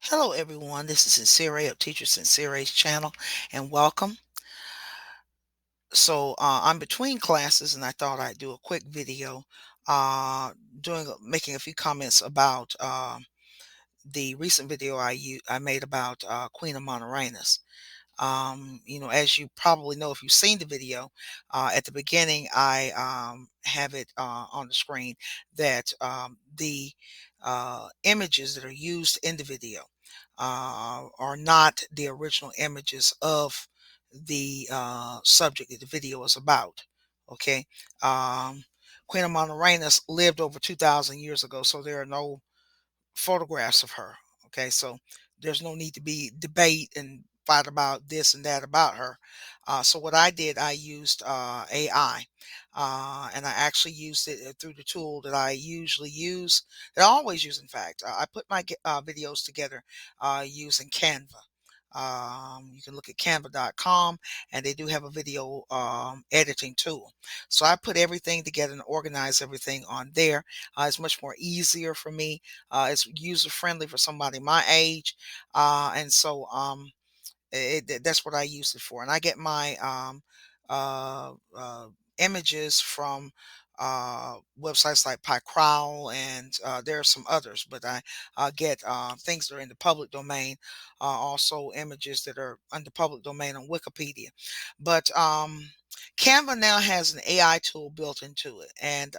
Hello, everyone. This is Sincere of Teacher Sincere's channel, and welcome. I'm between classes, and I thought I'd do a quick video, uh, making a few comments about the recent video I made about Queen Amanirenas. As you probably know, if you've seen the video, at the beginning, I have it on the screen that the images that are used in the video are not the original images of the subject that the video is about. Okay. Um, Queen Amanirenas lived over 2,000 years ago, so there are no photographs of her. Okay, so there's no need to be debate and fight about this and that about her. So what I did, I used AI, and I actually used it through the tool that I usually use, that I always use. In fact, I put my videos together using Canva. You can look at canva.com, and they do have a video editing tool. So I put everything together and organize everything on there. It's much more easier for me. It's user friendly for somebody my age, that's what I use it for. And I get my uh, uh, images from websites like PyCrowd, and there are some others, but I get things that are in the public domain, also images that are under public domain on Wikipedia. But Canva now has an AI tool built into it, and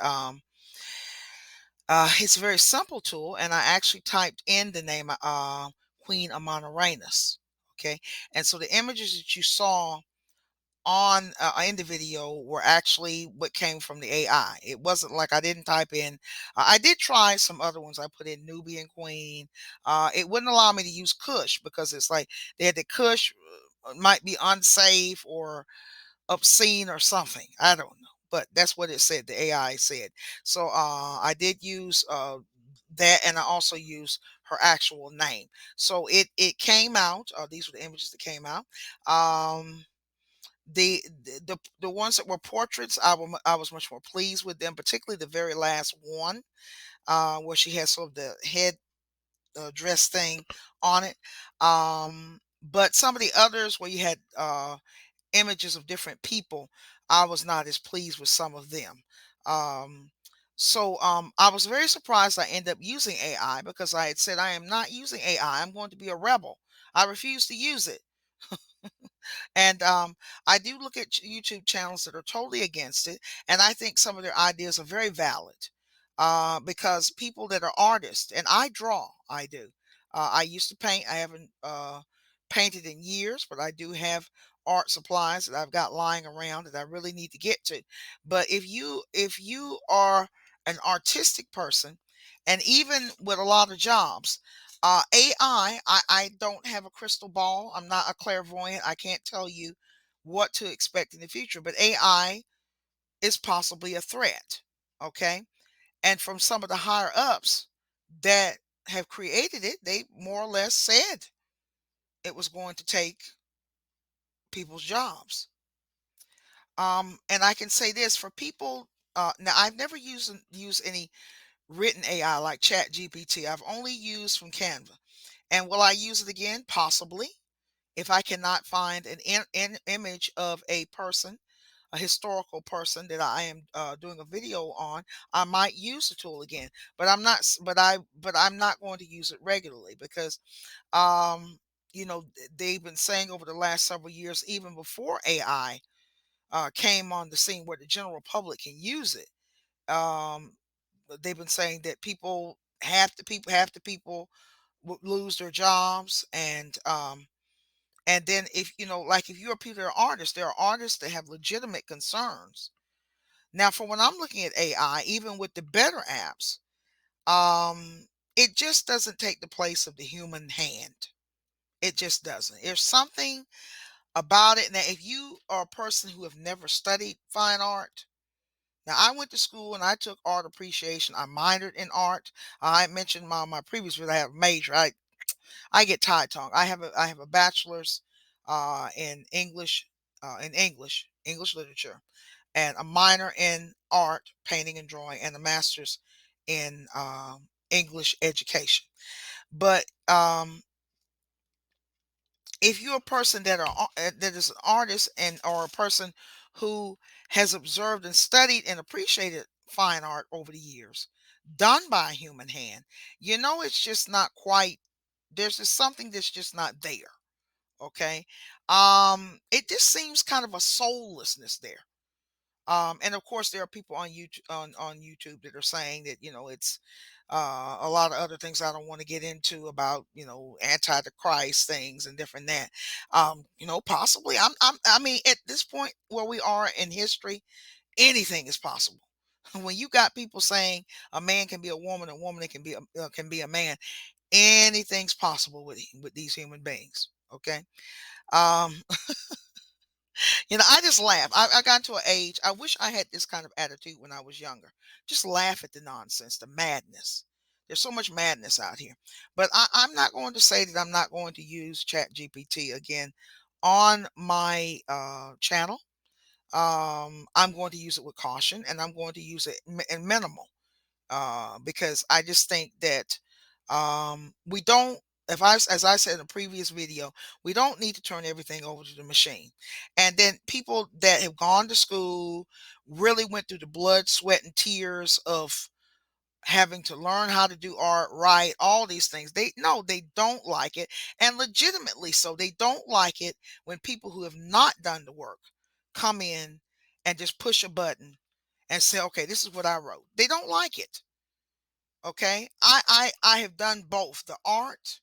it's a very simple tool, and I actually typed in the name Queen Amanirenas. Okay, and so the images that you saw on in the video were actually what came from the AI. It wasn't like I didn't type in. I did try some other ones. I put in Nubian Queen. It wouldn't allow me to use Kush because it's like they had the Kush might be unsafe or obscene or something. I don't know, but that's what it said. The AI said. So I did use that, and I also used her actual name. So it came out. These were the images that came out. Um, the ones that were portraits, I was much more pleased with them, particularly the very last one, where she has sort of the head dress thing on it. But some of the others where you had images of different people, I was not as pleased with some of them. Um, I was very surprised I ended up using AI, because I had said I am not using AI. I'm going to be a rebel. I refuse to use it. And I do look at YouTube channels that are totally against it, and I think some of their ideas are very valid, because people that are artists, and I draw, I do. I used to paint. I haven't painted in years, but I do have art supplies that I've got lying around that I really need to get to. But if you are an artistic person, and even with a lot of jobs, I don't have a crystal ball. I'm not a clairvoyant. I can't tell you what to expect in the future, but AI is possibly a threat. Okay. And from some of the higher ups that have created it, they more or less said it was going to take people's jobs. And I can say this for people. Now, I've never used any written AI like Chat GPT. I've only used from Canva. And will I use it again? Possibly. If I cannot find an image of a person, a historical person that I am doing a video on, I might use the tool again. But I'm not. But I'm not going to use it regularly, because um, they've been saying over the last several years, even before AI came on the scene where the general public can use it. Um, they've been saying that half the people would lose their jobs, and then, if like, if you're a people that are artists, there are artists that have legitimate concerns. Now, for when I'm looking at AI, even with the better apps, it just doesn't take the place of the human hand. It just doesn't. There's something about it. Now, if you are a person who have never studied fine art, now I went to school and I took art appreciation. I minored in art. I mentioned my previous video. I have a major. I get tied tongue. I have a bachelor's in English literature, and a minor in art, painting and drawing, and a master's in English education. But if you're a person that is an artist and or a person who has observed and studied and appreciated fine art over the years done by a human hand, you know it's just not quite, there's just something that's just not there. Okay. It just seems kind of a soullessness there. And of course, there are people on YouTube that are saying that it's a lot of other things I don't want to get into about anti the Christ things and different that. Possibly. I mean, at this point where we are in history, anything is possible. When you got people saying a man can be a woman can be a man, anything's possible with these human beings. Okay. Um, I just laugh. I got to an age, I wish I had this kind of attitude when I was younger. Just laugh at the nonsense, the madness. There's so much madness out here. But I'm not going to say that I'm not going to use Chat GPT again on my channel. I'm going to use it with caution, and I'm going to use it in minimal, because I just think that we don't, if I, as I said in a previous video, we don't need to turn everything over to the machine. And then people that have gone to school really went through the blood, sweat, and tears of having to learn how to do art right, all these things. They no, they don't like it, and legitimately so. They don't like it when people who have not done the work come in and just push a button and say, okay, this is what I wrote. They don't like it. Okay. I have done both the art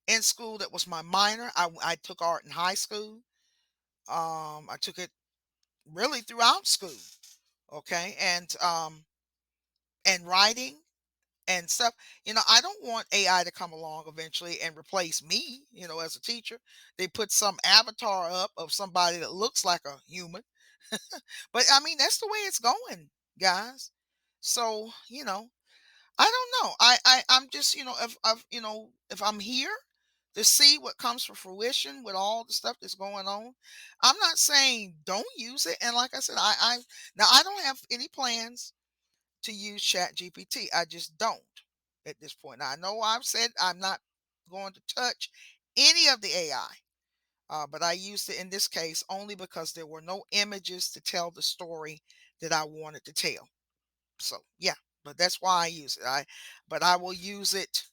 in school. That was my minor. I took art in high school. I took it really throughout school. Okay. And writing and stuff. I don't want AI to come along eventually and replace me, as a teacher. They put some avatar up of somebody that looks like a human. But I mean, that's the way it's going, guys. So, I don't know. I'm just, if I'm here to see what comes to fruition with all the stuff that's going on, I'm not saying don't use it. And like I said, now I don't have any plans to use Chat GPT. I just don't at this point. Now, I know I've said I'm not going to touch any of the AI. But I used it in this case only because there were no images to tell the story that I wanted to tell. So yeah, but that's why I use it. But I will use it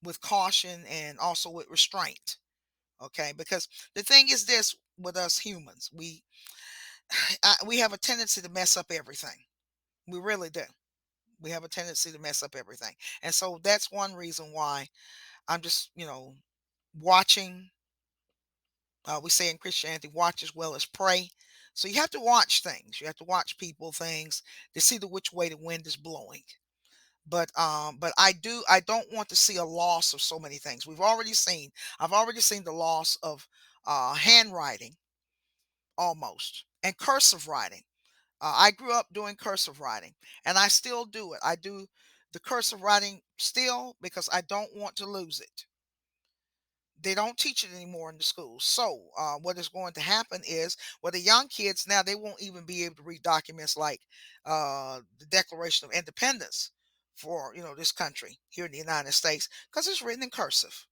with caution and also with restraint. Okay, because the thing is this with us humans, we have a tendency to mess up everything. We really do. We have a tendency to mess up everything, and so that's one reason why I'm just watching. We say in Christianity, watch as well as pray. So you have to watch things. You have to watch people, things to see the which way the wind is blowing. But I don't want to see a loss of so many things. I've already seen the loss of handwriting almost, and cursive writing. I grew up doing cursive writing, and I still do it. I do the cursive writing still because I don't want to lose it. They don't teach it anymore in the schools. So what is going to happen is, well, the young kids now, they won't even be able to read documents like the Declaration of Independence for this country here in the United States, because it's written in cursive.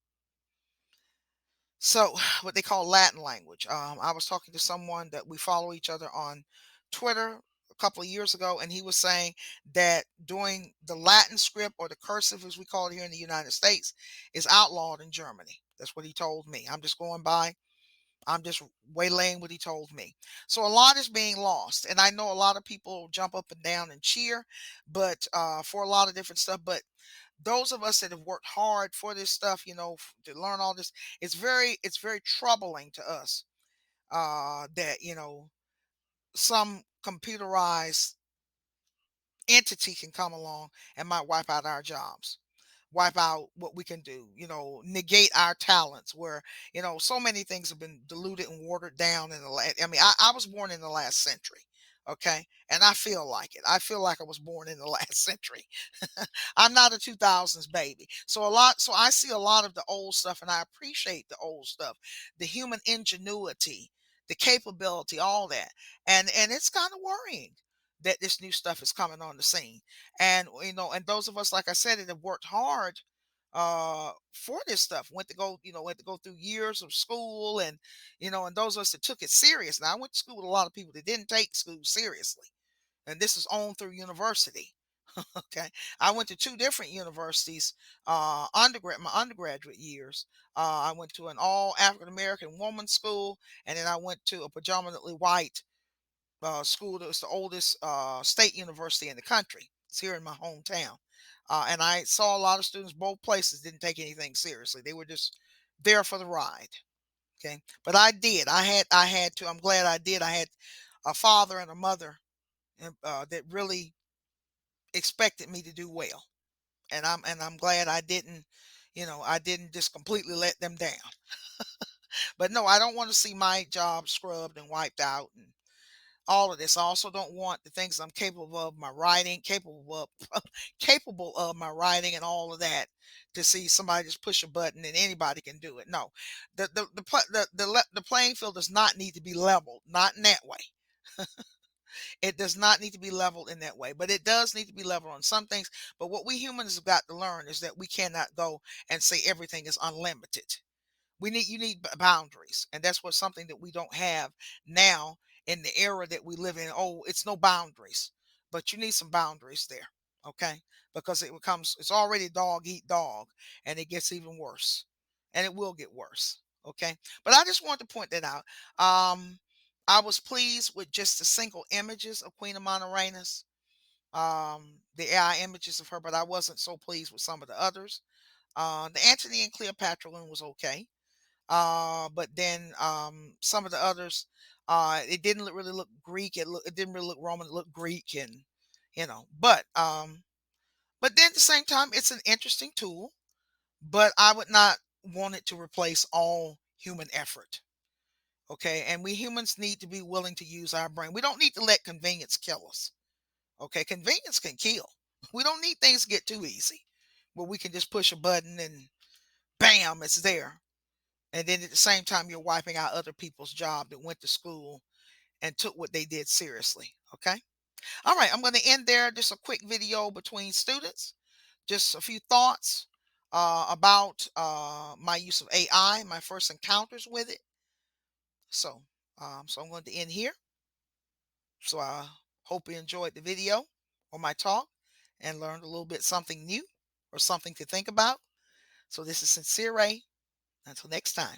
So what they call Latin language. I was talking to someone that we follow each other on Twitter a couple of years ago, and he was saying that doing the Latin script, or the cursive as we call it here in the United States, is outlawed in Germany. That's what he told me. I'm just waylaying what he told me. So a lot is being lost. And I know a lot of people jump up and down and cheer, but for a lot of different stuff. But those of us that have worked hard for this stuff, to learn all this, it's very troubling to us that some computerized entity can come along and might wipe out our jobs, wipe out what we can do, negate our talents, where so many things have been diluted and watered down in the last. I mean, I was born in the last century. Okay, and I feel like it. I feel like I was born in the last century. I'm not a 2000s baby. So I see a lot of the old stuff, and I appreciate the old stuff, the human ingenuity, the capability, all that. And it's kind of worrying that this new stuff is coming on the scene. And and those of us, like I said, that have worked hard for this stuff. Went to go through years of school, and and those of us that took it serious. Now I went to school with a lot of people that didn't take school seriously, and this is on through university. Okay, I went to two different universities. My undergraduate years. I went to an all African American woman school, and then I went to a predominantly white school that was the oldest state university in the country. It's here in my hometown. And I saw a lot of students both places didn't take anything seriously. They were just there for the ride. Okay. But I did. I had to. I'm glad I did. I had a father and a mother that really expected me to do well. And I'm glad I didn't just completely let them down. But no, I don't want to see my job scrubbed and wiped out and all of this. I also don't want the things I'm capable of, my writing, capable of my writing and all of that, to see somebody just push a button and anybody can do it. No, the playing field does not need to be leveled, not in that way. It does not need to be leveled in that way, but it does need to be leveled on some things. But what we humans have got to learn is that we cannot go and say everything is unlimited. You need boundaries, and that's what something that we don't have now in the era that we live in. Oh, it's no boundaries, but you need some boundaries there. Okay, because it's already dog eat dog, and it gets even worse, and it will get worse. Okay, but I just wanted to point that out. I was pleased with just the single images of Queen Amanirenas, the AI images of her, but I wasn't so pleased with some of the others. The Antony and Cleopatra one was okay. But then some of the others, it didn't really look Greek. It didn't really look Roman. It looked Greek, and but then at the same time, it's an interesting tool. But I would not want it to replace all human effort. Okay, and we humans need to be willing to use our brain. We don't need to let convenience kill us. Okay, convenience can kill. We don't need things to get too easy, where we can just push a button and bam, it's there. And then at the same time, you're wiping out other people's job that went to school and took what they did seriously. Okay. All right. I'm going to end there. Just a quick video between students. Just a few thoughts about my use of AI, my first encounters with it. So I'm going to end here. So I hope you enjoyed the video or my talk and learned a little bit something new or something to think about. So this is Sincere Ray. Until next time.